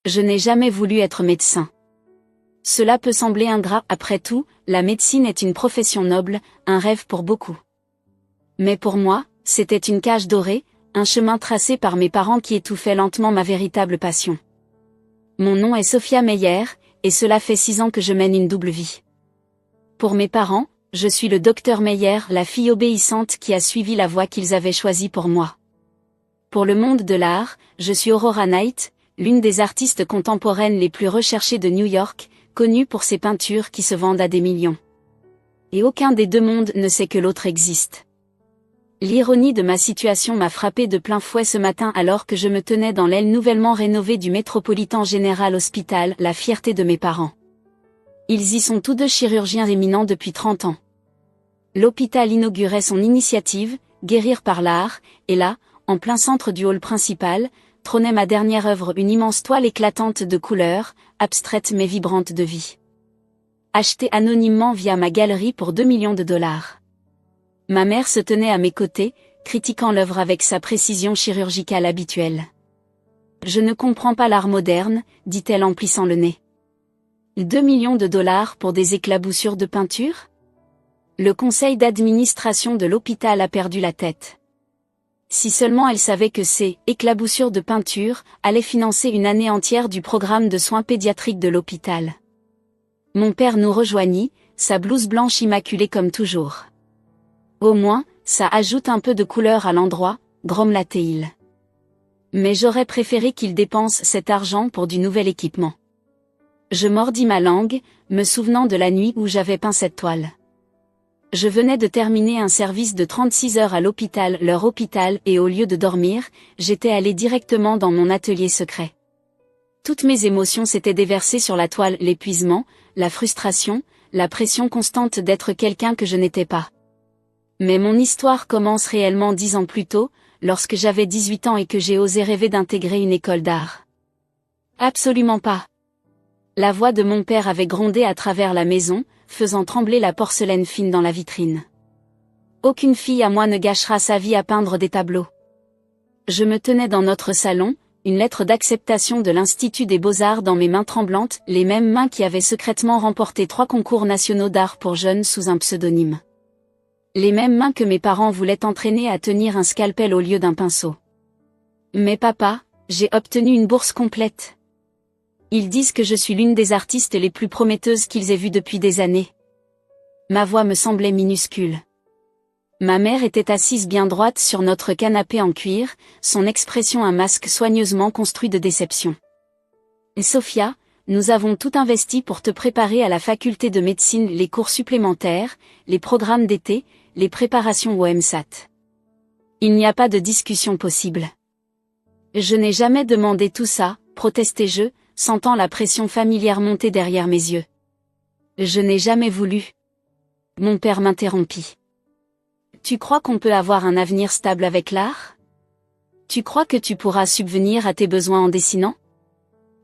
Je n'ai jamais voulu être médecin. Cela peut sembler ingrat, après tout, la médecine est une profession noble, un rêve pour beaucoup. Mais pour moi, c'était une cage dorée, un chemin tracé par mes parents qui étouffait lentement ma véritable passion. Mon nom est Sophia Meyer, et cela fait 6 ans que je mène une double vie. Pour mes parents, je suis le docteur Meyer, la fille obéissante qui a suivi la voie qu'ils avaient choisie pour moi. Pour le monde de l'art, je suis Aurora Knight, l'une des artistes contemporaines les plus recherchées de New York, connue pour ses peintures qui se vendent à des millions. Et aucun des deux mondes ne sait que l'autre existe. L'ironie de ma situation m'a frappé de plein fouet ce matin alors que je me tenais dans l'aile nouvellement rénovée du Metropolitan General Hospital, la fierté de mes parents. Ils y sont tous deux chirurgiens éminents depuis 30 ans. L'hôpital inaugurait son initiative, Guérir par l'art, et là, en plein centre du hall principal, trônait ma dernière œuvre, une immense toile éclatante de couleurs, abstraite mais vibrante de vie. Achetée anonymement via ma galerie pour 2 millions de dollars. Ma mère se tenait à mes côtés, critiquant l'œuvre avec sa précision chirurgicale habituelle. Je ne comprends pas l'art moderne, dit-elle en plissant le nez. 2 millions de dollars pour des éclaboussures de peinture ? Le conseil d'administration de l'hôpital a perdu la tête. Si seulement elle savait que ces éclaboussures de peinture allaient financer une année entière du programme de soins pédiatriques de l'hôpital. Mon père nous rejoignit, sa blouse blanche immaculée comme toujours. Au moins, ça ajoute un peu de couleur à l'endroit, grommela-t-il. Mais j'aurais préféré qu'il dépense cet argent pour du nouvel équipement. Je mordis ma langue, me souvenant de la nuit où j'avais peint cette toile. Je venais de terminer un service de 36 heures à l'hôpital, leur hôpital, et au lieu de dormir, j'étais allé directement dans mon atelier secret. Toutes mes émotions s'étaient déversées sur la toile, l'épuisement, la frustration, la pression constante d'être quelqu'un que je n'étais pas. Mais mon histoire commence réellement 10 ans plus tôt, lorsque j'avais 18 ans et que j'ai osé rêver d'intégrer une école d'art. Absolument pas. La voix de mon père avait grondé à travers la maison, faisant trembler la porcelaine fine dans la vitrine. Aucune fille à moi ne gâchera sa vie à peindre des tableaux. Je me tenais dans notre salon, une lettre d'acceptation de l'Institut des Beaux-Arts dans mes mains tremblantes, les mêmes mains qui avaient secrètement remporté 3 concours nationaux d'art pour jeunes sous un pseudonyme. Les mêmes mains que mes parents voulaient entraîner à tenir un scalpel au lieu d'un pinceau. Mais papa, j'ai obtenu une bourse complète. Ils disent que je suis l'une des artistes les plus prometteuses qu'ils aient vues depuis des années. Ma voix me semblait minuscule. Ma mère était assise bien droite sur notre canapé en cuir, son expression un masque soigneusement construit de déception. Et Sophia, nous avons tout investi pour te préparer à la faculté de médecine, les cours supplémentaires, les programmes d'été, les préparations au MSAT. Il n'y a pas de discussion possible. Je n'ai jamais demandé tout ça, protestai-je, sentant la pression familière monter derrière mes yeux. Je n'ai jamais voulu. Mon père m'interrompit. Tu crois qu'on peut avoir un avenir stable avec l'art ? Tu crois que tu pourras subvenir à tes besoins en dessinant ?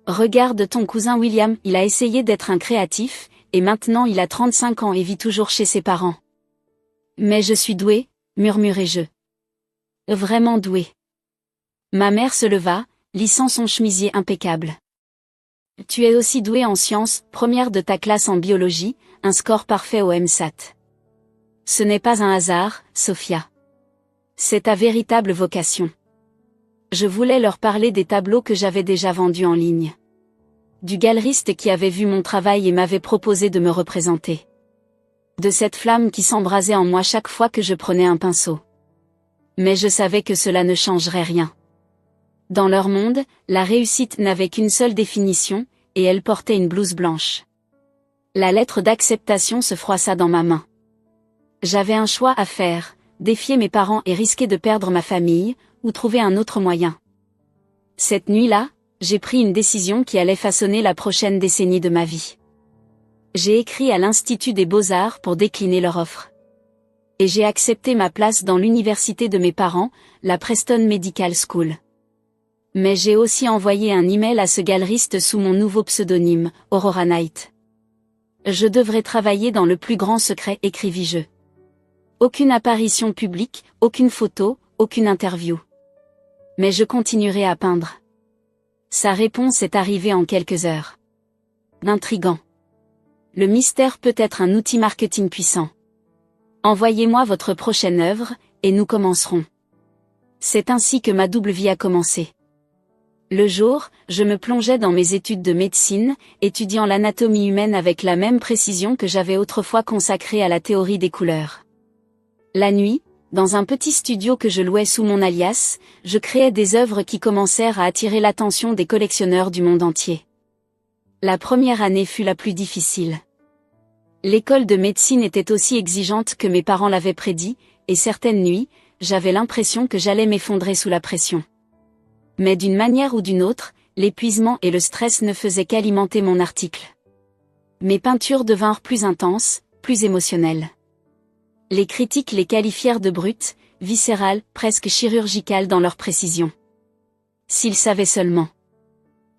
Regarde ton cousin William, il a essayé d'être un créatif, et maintenant il a 35 ans et vit toujours chez ses parents. Mais je suis douée, murmurai-je. Vraiment douée. Ma mère se leva, lissant son chemisier impeccable. Tu es aussi douée en sciences, première de ta classe en biologie, un score parfait au MSAT. Ce n'est pas un hasard, Sophia. C'est ta véritable vocation. Je voulais leur parler des tableaux que j'avais déjà vendus en ligne. Du galeriste qui avait vu mon travail et m'avait proposé de me représenter. De cette flamme qui s'embrasait en moi chaque fois que je prenais un pinceau. Mais je savais que cela ne changerait rien. Dans leur monde, la réussite n'avait qu'une seule définition, et elle portait une blouse blanche. La lettre d'acceptation se froissa dans ma main. J'avais un choix à faire, défier mes parents et risquer de perdre ma famille, ou trouver un autre moyen. Cette nuit-là, j'ai pris une décision qui allait façonner la prochaine décennie de ma vie. J'ai écrit à l'Institut des Beaux-Arts pour décliner leur offre. Et j'ai accepté ma place dans l'université de mes parents, la Preston Medical School. Mais j'ai aussi envoyé un email à ce galeriste sous mon nouveau pseudonyme, Aurora Knight. Je devrais travailler dans le plus grand secret, écrivis-je. Aucune apparition publique, aucune photo, aucune interview. Mais je continuerai à peindre. Sa réponse est arrivée en quelques heures. Intriguant. Le mystère peut être un outil marketing puissant. Envoyez-moi votre prochaine œuvre, et nous commencerons. C'est ainsi que ma double vie a commencé. Le jour, je me plongeais dans mes études de médecine, étudiant l'anatomie humaine avec la même précision que j'avais autrefois consacrée à la théorie des couleurs. La nuit, dans un petit studio que je louais sous mon alias, je créais des œuvres qui commencèrent à attirer l'attention des collectionneurs du monde entier. La première année fut la plus difficile. L'école de médecine était aussi exigeante que mes parents l'avaient prédit, et certaines nuits, j'avais l'impression que j'allais m'effondrer sous la pression. Mais d'une manière ou d'une autre, l'épuisement et le stress ne faisaient qu'alimenter mon article. Mes peintures devinrent plus intenses, plus émotionnelles. Les critiques les qualifièrent de brutes, viscérales, presque chirurgicales dans leur précision. S'ils savaient seulement.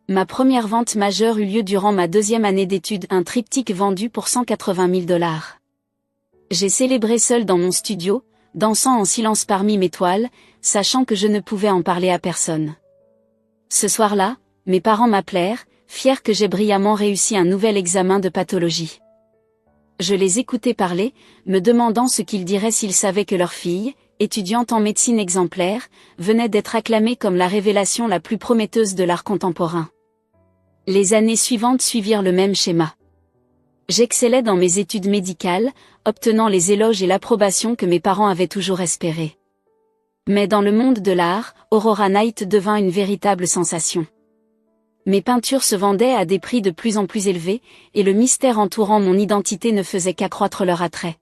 Ma première vente majeure eut lieu durant ma deuxième année d'études, un triptyque vendu pour $180 000. J'ai célébré seul dans mon studio, dansant en silence parmi mes toiles, sachant que je ne pouvais en parler à personne. Ce soir-là, mes parents m'appelèrent, fiers que j'ai brillamment réussi un nouvel examen de pathologie. Je les écoutais parler, me demandant ce qu'ils diraient s'ils savaient que leur fille, étudiante en médecine exemplaire, venait d'être acclamée comme la révélation la plus prometteuse de l'art contemporain. Les années suivantes suivirent le même schéma. J'excellais dans mes études médicales, obtenant les éloges et l'approbation que mes parents avaient toujours espérés. Mais dans le monde de l'art, Aurora Night devint une véritable sensation. Mes peintures se vendaient à des prix de plus en plus élevés, et le mystère entourant mon identité ne faisait qu'accroître leur attrait.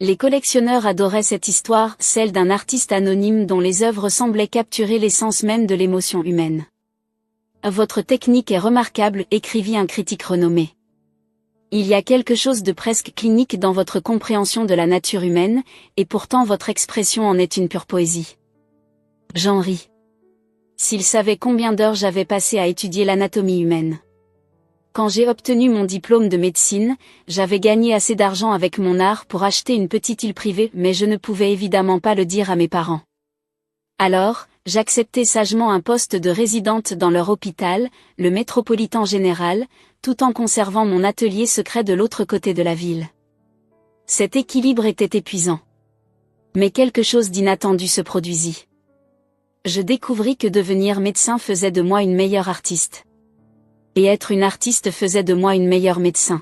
Les collectionneurs adoraient cette histoire, celle d'un artiste anonyme dont les œuvres semblaient capturer l'essence même de l'émotion humaine. « Votre technique est remarquable », écrivit un critique renommé. Il y a quelque chose de presque clinique dans votre compréhension de la nature humaine, et pourtant votre expression en est une pure poésie. J'en ris. S'ils savaient combien d'heures j'avais passé à étudier l'anatomie humaine. Quand j'ai obtenu mon diplôme de médecine, j'avais gagné assez d'argent avec mon art pour acheter une petite île privée, mais je ne pouvais évidemment pas le dire à mes parents. Alors, j'acceptai sagement un poste de résidente dans leur hôpital, le Metropolitan General, tout en conservant mon atelier secret de l'autre côté de la ville. Cet équilibre était épuisant. Mais quelque chose d'inattendu se produisit. Je découvris que devenir médecin faisait de moi une meilleure artiste. Et être une artiste faisait de moi une meilleure médecin.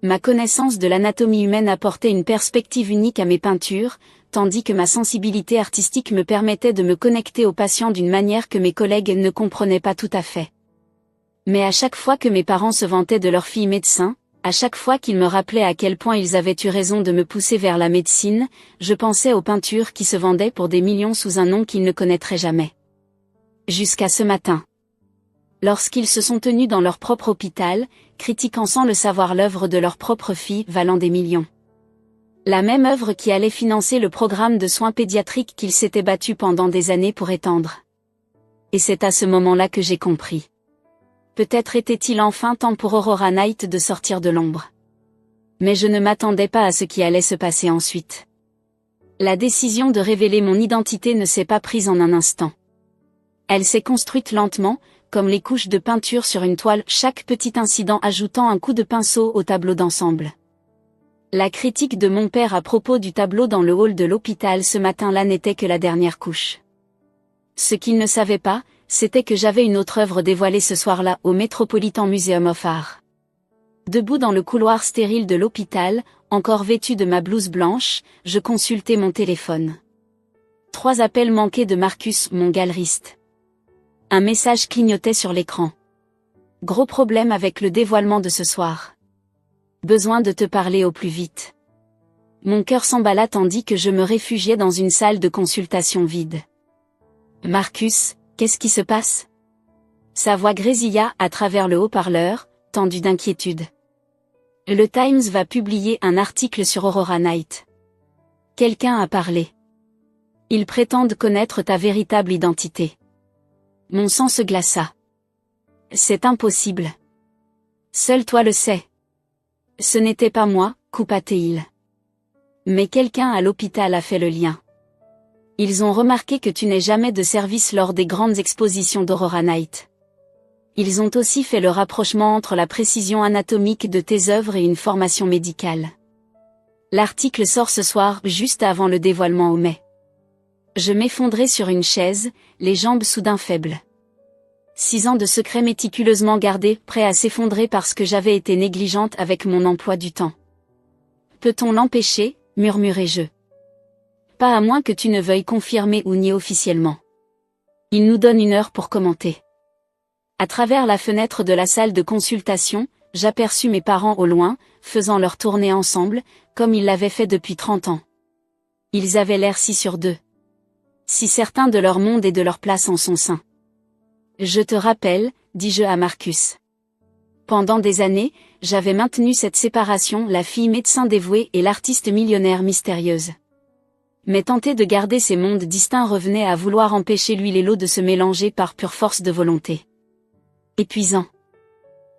Ma connaissance de l'anatomie humaine apportait une perspective unique à mes peintures, tandis que ma sensibilité artistique me permettait de me connecter aux patients d'une manière que mes collègues ne comprenaient pas tout à fait. Mais à chaque fois que mes parents se vantaient de leur fille médecin, à chaque fois qu'ils me rappelaient à quel point ils avaient eu raison de me pousser vers la médecine, je pensais aux peintures qui se vendaient pour des millions sous un nom qu'ils ne connaîtraient jamais. Jusqu'à ce matin. Lorsqu'ils se sont tenus dans leur propre hôpital, critiquant sans le savoir l'œuvre de leur propre fille valant des millions. La même œuvre qui allait financer le programme de soins pédiatriques qu'ils s'étaient battus pendant des années pour étendre. Et c'est à ce moment-là que j'ai compris. Peut-être était-il enfin temps pour Aurora Night de sortir de l'ombre. Mais je ne m'attendais pas à ce qui allait se passer ensuite. La décision de révéler mon identité ne s'est pas prise en un instant. Elle s'est construite lentement, comme les couches de peinture sur une toile, chaque petit incident ajoutant un coup de pinceau au tableau d'ensemble. La critique de mon père à propos du tableau dans le hall de l'hôpital ce matin-là n'était que la dernière couche. Ce qu'il ne savait pas, c'était que j'avais une autre œuvre dévoilée ce soir-là au Metropolitan Museum of Art. Debout dans le couloir stérile de l'hôpital, encore vêtu de ma blouse blanche, je consultais mon téléphone. 3 appels manqués de Marcus, mon galeriste. Un message clignotait sur l'écran. Gros problème avec le dévoilement de ce soir. Besoin de te parler au plus vite. Mon cœur s'emballa tandis que je me réfugiais dans une salle de consultation vide. Marcus, qu'est-ce qui se passe? Sa voix grésilla à travers le haut-parleur, tendu d'inquiétude. Le Times va publier un article sur Aurora Night. Quelqu'un a parlé. Ils prétendent connaître ta véritable identité. Mon sang se glaça. C'est impossible. Seul toi le sais. Ce n'était pas moi, coupa-t-il. Mais quelqu'un à l'hôpital a fait le lien. Ils ont remarqué que tu n'es jamais de service lors des grandes expositions d'Aurora Night. Ils ont aussi fait le rapprochement entre la précision anatomique de tes œuvres et une formation médicale. L'article sort ce soir, juste avant le dévoilement au mai. Je m'effondrais sur une chaise, les jambes soudain faibles. 6 ans de secrets méticuleusement gardés, prêts à s'effondrer parce que j'avais été négligente avec mon emploi du temps. Peut-on l'empêcher, murmurai-je. Pas à moins que tu ne veuilles confirmer ou nier officiellement. Il nous donne 1 heure pour commenter. À travers la fenêtre de la salle de consultation, j'aperçus mes parents au loin, faisant leur tournée ensemble, comme ils l'avaient fait depuis 30 ans. Ils avaient l'air si sûrs d'eux. Si certains de leur monde et de leur place en son sein. Je te rappelle, dis-je à Marcus. Pendant des années, j'avais maintenu cette séparation, la fille médecin dévouée et l'artiste millionnaire mystérieuse. Mais tenter de garder ces mondes distincts revenait à vouloir empêcher l'huile et l'eau de se mélanger par pure force de volonté. Épuisant.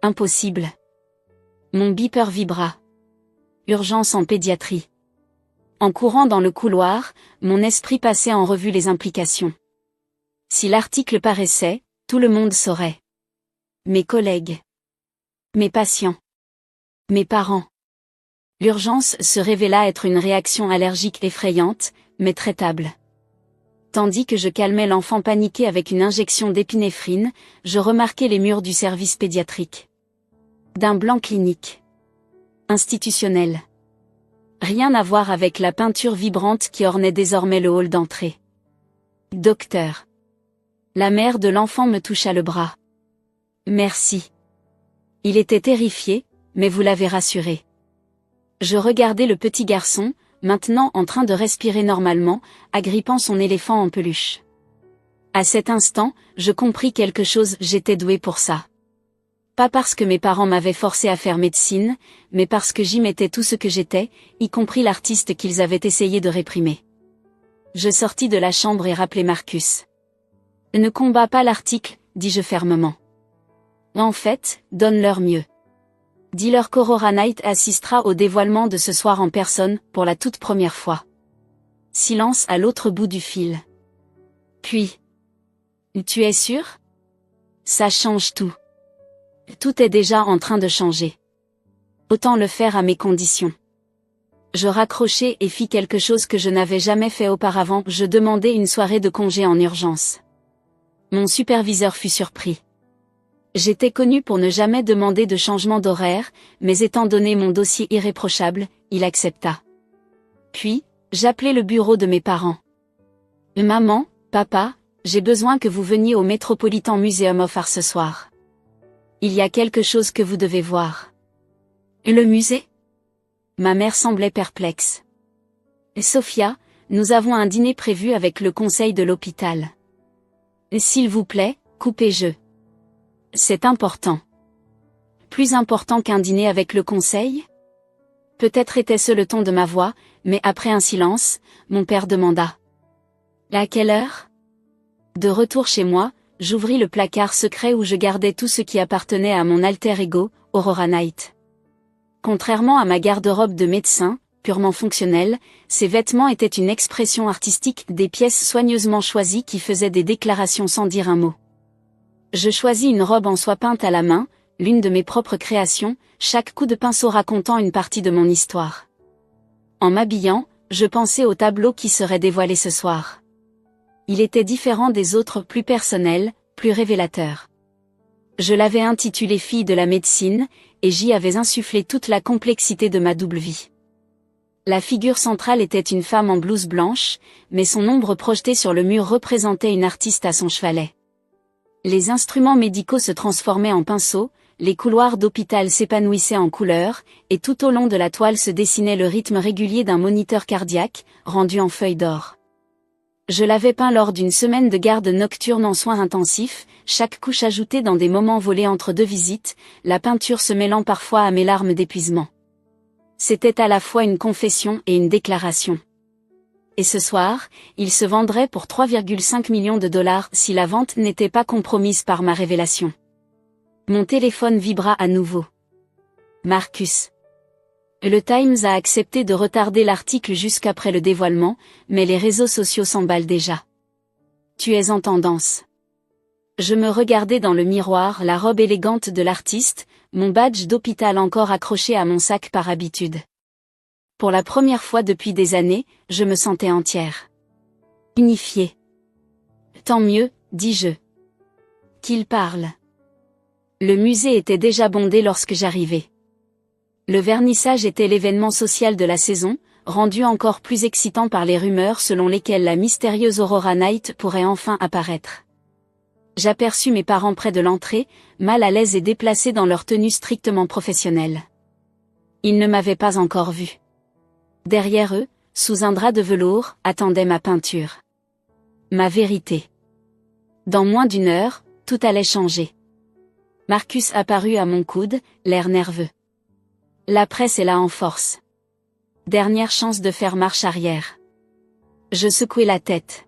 Impossible. Mon beeper vibra. Urgence en pédiatrie. En courant dans le couloir, mon esprit passait en revue les implications. Si l'article paraissait, tout le monde saurait. Mes collègues. Mes patients. Mes parents. L'urgence se révéla être une réaction allergique effrayante, mais traitable. Tandis que je calmais l'enfant paniqué avec une injection d'épinéphrine, je remarquais les murs du service pédiatrique. D'un blanc clinique. Institutionnel. Rien à voir avec la peinture vibrante qui ornait désormais le hall d'entrée. Docteur. La mère de l'enfant me toucha le bras. Merci. Il était terrifié, mais vous l'avez rassuré. Je regardais le petit garçon, maintenant en train de respirer normalement, agrippant son éléphant en peluche. À cet instant, je compris quelque chose, j'étais douée pour ça. Pas parce que mes parents m'avaient forcé à faire médecine, mais parce que j'y mettais tout ce que j'étais, y compris l'artiste qu'ils avaient essayé de réprimer. Je sortis de la chambre et rappelai Marcus. Ne combats pas l'article, dis-je fermement. En fait, donne-leur mieux. Dis-leur qu'Aurora Knight assistera au dévoilement de ce soir en personne, pour la toute première fois. Silence à l'autre bout du fil. Puis. Tu es sûr? Ça change tout. Tout est déjà en train de changer. Autant le faire à mes conditions. Je raccrochai et fis quelque chose que je n'avais jamais fait auparavant, je demandai une soirée de congé en urgence. Mon superviseur fut surpris. J'étais connue pour ne jamais demander de changement d'horaire, mais étant donné mon dossier irréprochable, il accepta. Puis, j'appelai le bureau de mes parents. Maman, papa, j'ai besoin que vous veniez au Metropolitan Museum of Art ce soir. Il y a quelque chose que vous devez voir. Le musée? Ma mère semblait perplexe. Sophia, nous avons un dîner prévu avec le conseil de l'hôpital. S'il vous plaît, coupez-je. C'est important. Plus important qu'un dîner avec le conseil? Peut-être était-ce le ton de ma voix, mais après un silence, mon père demanda. À quelle heure? De retour chez moi, j'ouvris le placard secret où je gardais tout ce qui appartenait à mon alter ego, Aurora Knight. Contrairement à ma garde-robe de médecin, purement fonctionnelle, ces vêtements étaient une expression artistique, des pièces soigneusement choisies qui faisaient des déclarations sans dire un mot. Je choisis une robe en soie peinte à la main, l'une de mes propres créations, chaque coup de pinceau racontant une partie de mon histoire. En m'habillant, je pensais au tableau qui serait dévoilé ce soir. Il était différent des autres, plus personnel, plus révélateur. Je l'avais intitulé Fille de la médecine, et j'y avais insufflé toute la complexité de ma double vie. La figure centrale était une femme en blouse blanche, mais son ombre projetée sur le mur représentait une artiste à son chevalet. Les instruments médicaux se transformaient en pinceaux, les couloirs d'hôpital s'épanouissaient en couleurs, et tout au long de la toile se dessinait le rythme régulier d'un moniteur cardiaque, rendu en feuilles d'or. Je l'avais peint lors d'une semaine de garde nocturne en soins intensifs, chaque couche ajoutée dans des moments volés entre 2 visites, la peinture se mêlant parfois à mes larmes d'épuisement. C'était à la fois une confession et une déclaration. Et ce soir, il se vendrait pour 3,5 millions de dollars si la vente n'était pas compromise par ma révélation. Mon téléphone vibra à nouveau. Marcus. Le Times a accepté de retarder l'article jusqu'après le dévoilement, mais les réseaux sociaux s'emballent déjà. Tu es en tendance. Je me regardais dans le miroir, la robe élégante de l'artiste, mon badge d'hôpital encore accroché à mon sac par habitude. Pour la première fois depuis des années, je me sentais entière. Unifiée. Tant mieux, dis-je. Qu'il parle. Le musée était déjà bondé lorsque j'arrivai. Le vernissage était l'événement social de la saison, rendu encore plus excitant par les rumeurs selon lesquelles la mystérieuse Aurora Night pourrait enfin apparaître. J'aperçus mes parents près de l'entrée, mal à l'aise et déplacés dans leur tenue strictement professionnelle. Ils ne m'avaient pas encore vue. Derrière eux, sous un drap de velours, attendait ma peinture. Ma vérité. Dans moins d'une heure, tout allait changer. Marcus apparut à mon coude, l'air nerveux. La presse est là en force. Dernière chance de faire marche arrière. Je secouai la tête.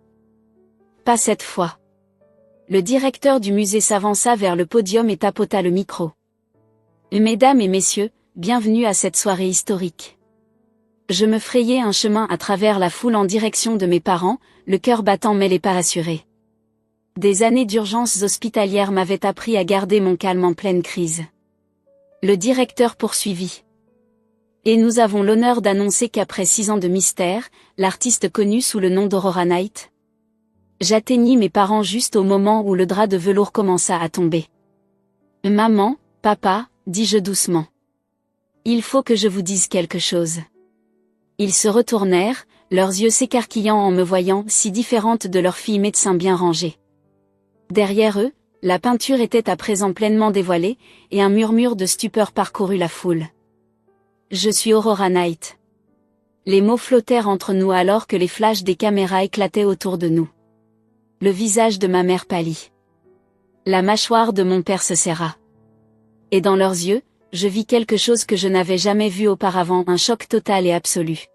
Pas cette fois. Le directeur du musée s'avança vers le podium et tapota le micro. Mesdames et messieurs, bienvenue à cette soirée historique. Je me frayais un chemin à travers la foule en direction de mes parents, le cœur battant mais les pas assurés. Des années d'urgences hospitalières m'avaient appris à garder mon calme en pleine crise. Le directeur poursuivit. Et nous avons l'honneur d'annoncer qu'après 6 ans de mystère, l'artiste connu sous le nom d'Aurora Night. J'atteignis mes parents juste au moment où le drap de velours commença à tomber. Maman, papa, dis-je doucement. Il faut que je vous dise quelque chose. Ils se retournèrent, leurs yeux s'écarquillant en me voyant si différente de leur fille médecin bien rangée. Derrière eux, la peinture était à présent pleinement dévoilée, et un murmure de stupeur parcourut la foule. Je suis Aurora Night. Les mots flottèrent entre nous alors que les flashs des caméras éclataient autour de nous. Le visage de ma mère pâlit. La mâchoire de mon père se serra. Et dans leurs yeux, je vis quelque chose que je n'avais jamais vu auparavant, un choc total et absolu.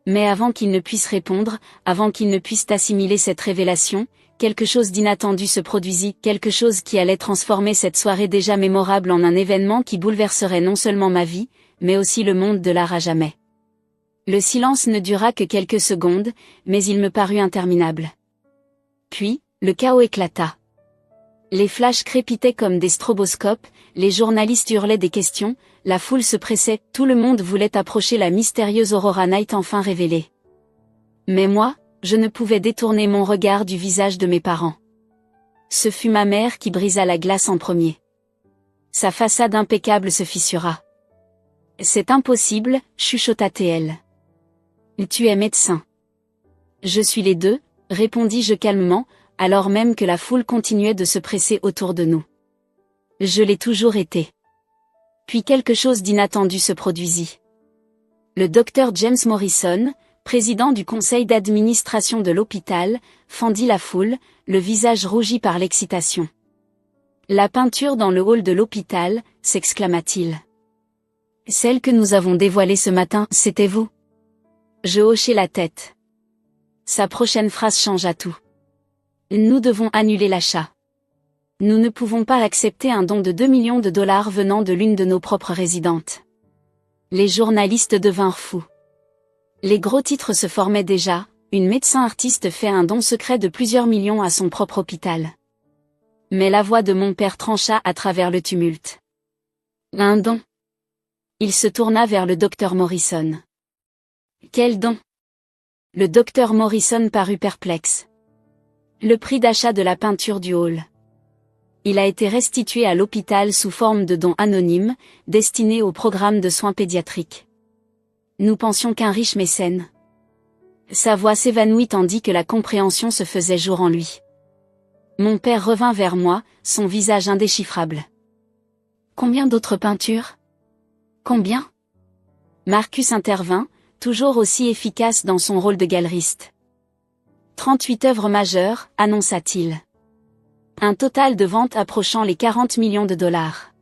Mais avant qu'ils ne puissent répondre, avant qu'ils ne puissent assimiler cette révélation, quelque chose d'inattendu se produisit, quelque chose qui allait transformer cette soirée déjà mémorable en un événement qui bouleverserait non seulement ma vie, mais aussi le monde de l'art à jamais. Le silence ne dura que quelques secondes, mais il me parut interminable. Puis, le chaos éclata. Les flashs crépitaient comme des stroboscopes, les journalistes hurlaient des questions, la foule se pressait, tout le monde voulait approcher la mystérieuse Aurora Night enfin révélée. Mais moi, je ne pouvais détourner mon regard du visage de mes parents. Ce fut ma mère qui brisa la glace en premier. Sa façade impeccable se fissura. C'est impossible, chuchota-t-elle. Tu es médecin. Je suis les deux, répondis-je calmement, alors même que la foule continuait de se presser autour de nous. Je l'ai toujours été. Puis quelque chose d'inattendu se produisit. Le docteur James Morrison, président du conseil d'administration de l'hôpital, fendit la foule, le visage rougi par l'excitation. La peinture dans le hall de l'hôpital, s'exclama-t-il. Celle que nous avons dévoilée ce matin, c'était vous? Je hochai la tête. Sa prochaine phrase changea tout. Nous devons annuler l'achat. Nous ne pouvons pas accepter un don de 2 millions de dollars venant de l'une de nos propres résidentes. Les journalistes devinrent fous. Les gros titres se formaient déjà, une médecin artiste fait un don secret de plusieurs millions à son propre hôpital. Mais la voix de mon père trancha à travers le tumulte. Un don. Il se tourna vers le docteur Morrison. Quel don? Le docteur Morrison parut perplexe. Le prix d'achat de la peinture du hall. Il a été restitué à l'hôpital sous forme de don anonyme, destiné au programme de soins pédiatriques. Nous pensions qu'un riche mécène. Sa voix s'évanouit tandis que la compréhension se faisait jour en lui. Mon père revint vers moi, son visage indéchiffrable. Combien d'autres peintures? Combien? Marcus intervint, toujours aussi efficace dans son rôle de galeriste. 38 œuvres majeures, annonça-t-il. Un total de ventes approchant les 40 millions de dollars.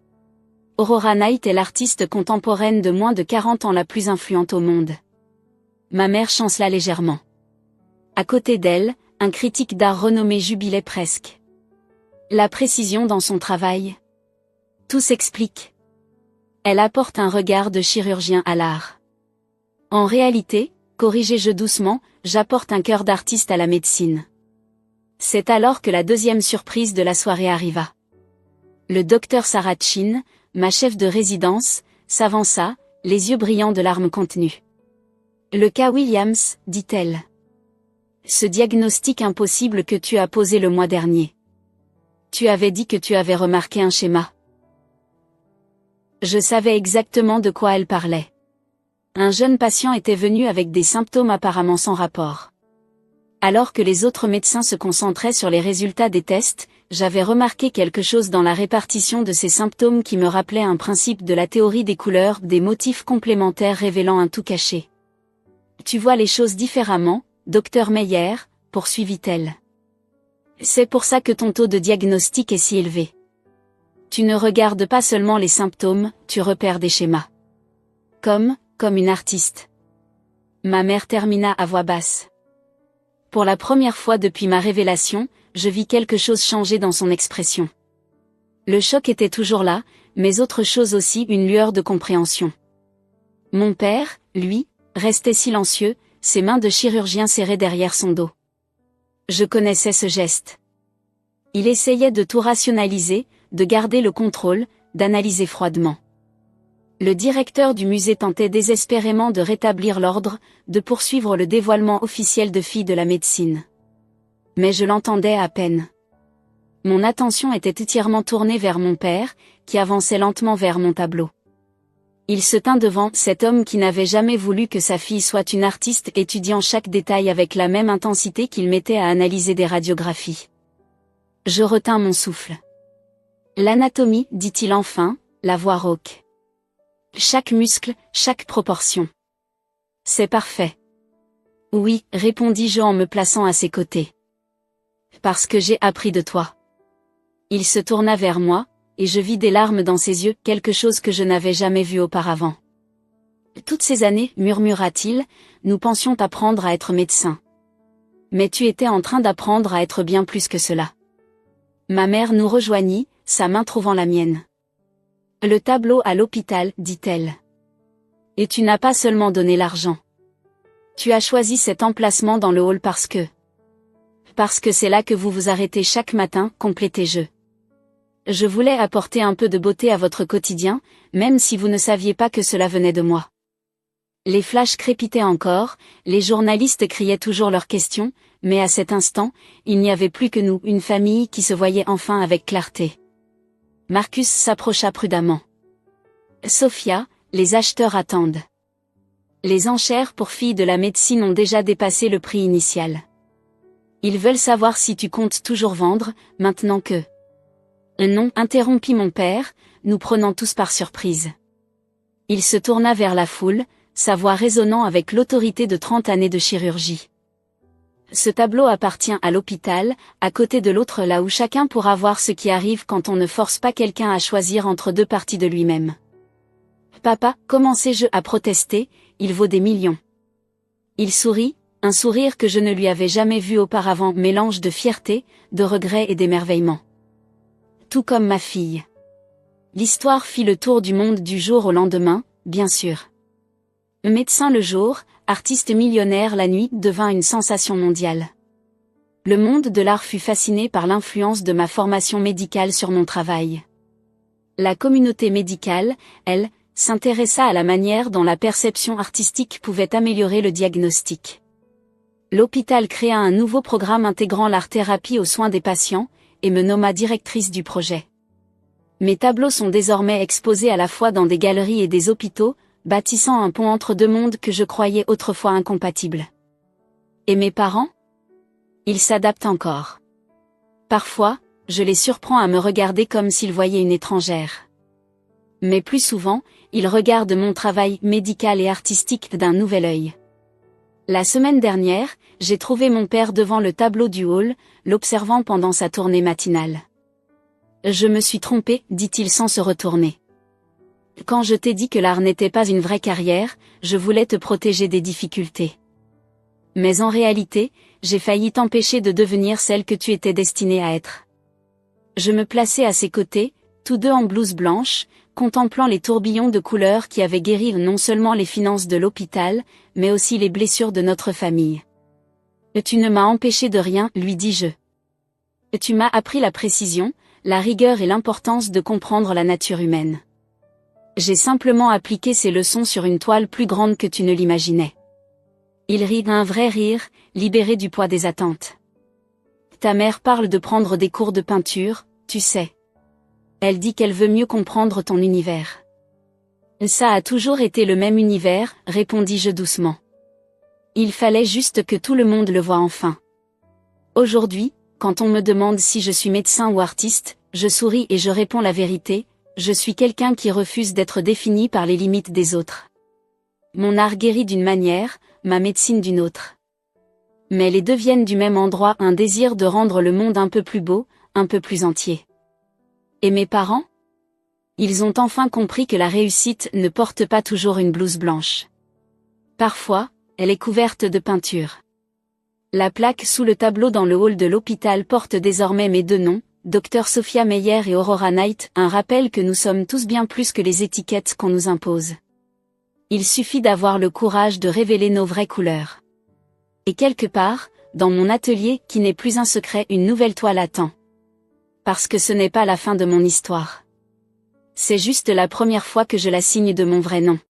Aurora Night est l'artiste contemporaine de moins de 40 ans la plus influente au monde. Ma mère chancela légèrement. À côté d'elle, un critique d'art renommé jubilait presque. La précision dans son travail. Tout s'explique. Elle apporte un regard de chirurgien à l'art. En réalité, corrigeai-je doucement, j'apporte un cœur d'artiste à la médecine. C'est alors que la deuxième surprise de la soirée arriva. Le docteur Sarachin, ma chef de résidence, s'avança, les yeux brillants de larmes contenues. Le cas Williams, dit-elle. Ce diagnostic impossible que tu as posé le mois dernier. Tu avais dit que tu avais remarqué un schéma. Je savais exactement de quoi elle parlait. Un jeune patient était venu avec des symptômes apparemment sans rapport. Alors que les autres médecins se concentraient sur les résultats des tests, j'avais remarqué quelque chose dans la répartition de ces symptômes qui me rappelait un principe de la théorie des couleurs, des motifs complémentaires révélant un tout caché. Tu vois les choses différemment, docteur Meyer, poursuivit-elle. C'est pour ça que ton taux de diagnostic est si élevé. Tu ne regardes pas seulement les symptômes, tu repères des schémas. Comme une artiste. Ma mère termina à voix basse. Pour la première fois depuis ma révélation, je vis quelque chose changer dans son expression. Le choc était toujours là, mais autre chose aussi, une lueur de compréhension. Mon père, lui, restait silencieux, ses mains de chirurgien serrées derrière son dos. Je connaissais ce geste. Il essayait de tout rationaliser, de garder le contrôle, d'analyser froidement. Le directeur du musée tentait désespérément de rétablir l'ordre, de poursuivre le dévoilement officiel de filles de la médecine. Mais je l'entendais à peine. Mon attention était entièrement tournée vers mon père, qui avançait lentement vers mon tableau. Il se tint devant cet homme qui n'avait jamais voulu que sa fille soit une artiste, étudiant chaque détail avec la même intensité qu'il mettait à analyser des radiographies. Je retins mon souffle. L'anatomie, dit-il enfin, la voix rauque. Chaque muscle, chaque proportion. C'est parfait. Oui, répondis-je en me plaçant à ses côtés. Parce que j'ai appris de toi. Il se tourna vers moi, et je vis des larmes dans ses yeux, quelque chose que je n'avais jamais vu auparavant. Toutes ces années, murmura-t-il, nous pensions apprendre à être médecin. Mais tu étais en train d'apprendre à être bien plus que cela. Ma mère nous rejoignit, sa main trouvant la mienne. Le tableau à l'hôpital, dit-elle. Et tu n'as pas seulement donné l'argent. Tu as choisi cet emplacement dans le hall parce que c'est là que vous vous arrêtez chaque matin, complétai-je. Je voulais apporter un peu de beauté à votre quotidien, même si vous ne saviez pas que cela venait de moi. Les flashs crépitaient encore, les journalistes criaient toujours leurs questions, mais à cet instant, il n'y avait plus que nous, une famille qui se voyait enfin avec clarté. Marcus s'approcha prudemment. Sophia, les acheteurs attendent. Les enchères pour filles de la médecine ont déjà dépassé le prix initial. Ils veulent savoir si tu comptes toujours vendre, maintenant que... Non, interrompit mon père, nous prenant tous par surprise. Il se tourna vers la foule, sa voix résonnant avec l'autorité de 30 années de chirurgie. Ce tableau appartient à l'hôpital, à côté de l'autre là où chacun pourra voir ce qui arrive quand on ne force pas quelqu'un à choisir entre deux parties de lui-même. Papa, commençai-je à protester, il vaut des millions. Il sourit, un sourire que je ne lui avais jamais vu auparavant, mélange de fierté, de regret et d'émerveillement. Tout comme ma fille. L'histoire fit le tour du monde du jour au lendemain, bien sûr. Médecin le jour, artiste millionnaire la nuit devint une sensation mondiale. Le monde de l'art fut fasciné par l'influence de ma formation médicale sur mon travail. La communauté médicale, elle, s'intéressa à la manière dont la perception artistique pouvait améliorer le diagnostic. L'hôpital créa un nouveau programme intégrant l'art-thérapie aux soins des patients, et me nomma directrice du projet. Mes tableaux sont désormais exposés à la fois dans des galeries et des hôpitaux, bâtissant un pont entre deux mondes que je croyais autrefois incompatibles. Et mes parents ? Ils s'adaptent encore. Parfois, je les surprends à me regarder comme s'ils voyaient une étrangère. Mais plus souvent, ils regardent mon travail médical et artistique d'un nouvel œil. La semaine dernière, j'ai trouvé mon père devant le tableau du hall, l'observant pendant sa tournée matinale. Je me suis trompé, dit-il sans se retourner. Quand je t'ai dit que l'art n'était pas une vraie carrière, je voulais te protéger des difficultés. Mais en réalité, j'ai failli t'empêcher de devenir celle que tu étais destinée à être. Je me plaçai à ses côtés, tous deux en blouse blanche, contemplant les tourbillons de couleurs qui avaient guéri non seulement les finances de l'hôpital, mais aussi les blessures de notre famille. Tu ne m'as empêché de rien, lui dis-je. Tu m'as appris la précision, la rigueur et l'importance de comprendre la nature humaine. J'ai simplement appliqué ces leçons sur une toile plus grande que tu ne l'imaginais. Il rit un vrai rire, libéré du poids des attentes. Ta mère parle de prendre des cours de peinture, tu sais. Elle dit qu'elle veut mieux comprendre ton univers. Ça a toujours été le même univers, répondis-je doucement. Il fallait juste que tout le monde le voie enfin. Aujourd'hui, quand on me demande si je suis médecin ou artiste, je souris et je réponds la vérité, je suis quelqu'un qui refuse d'être défini par les limites des autres. Mon art guérit d'une manière, ma médecine d'une autre. Mais les deux viennent du même endroit, un désir de rendre le monde un peu plus beau, un peu plus entier. Et mes parents ? Ils ont enfin compris que la réussite ne porte pas toujours une blouse blanche. Parfois, elle est couverte de peinture. La plaque sous le tableau dans le hall de l'hôpital porte désormais mes deux noms, Dr Sophia Meyer et Aurora Knight, un rappel que nous sommes tous bien plus que les étiquettes qu'on nous impose. Il suffit d'avoir le courage de révéler nos vraies couleurs. Et quelque part, dans mon atelier qui n'est plus un secret, une nouvelle toile attend. Parce que ce n'est pas la fin de mon histoire. C'est juste la première fois que je la signe de mon vrai nom.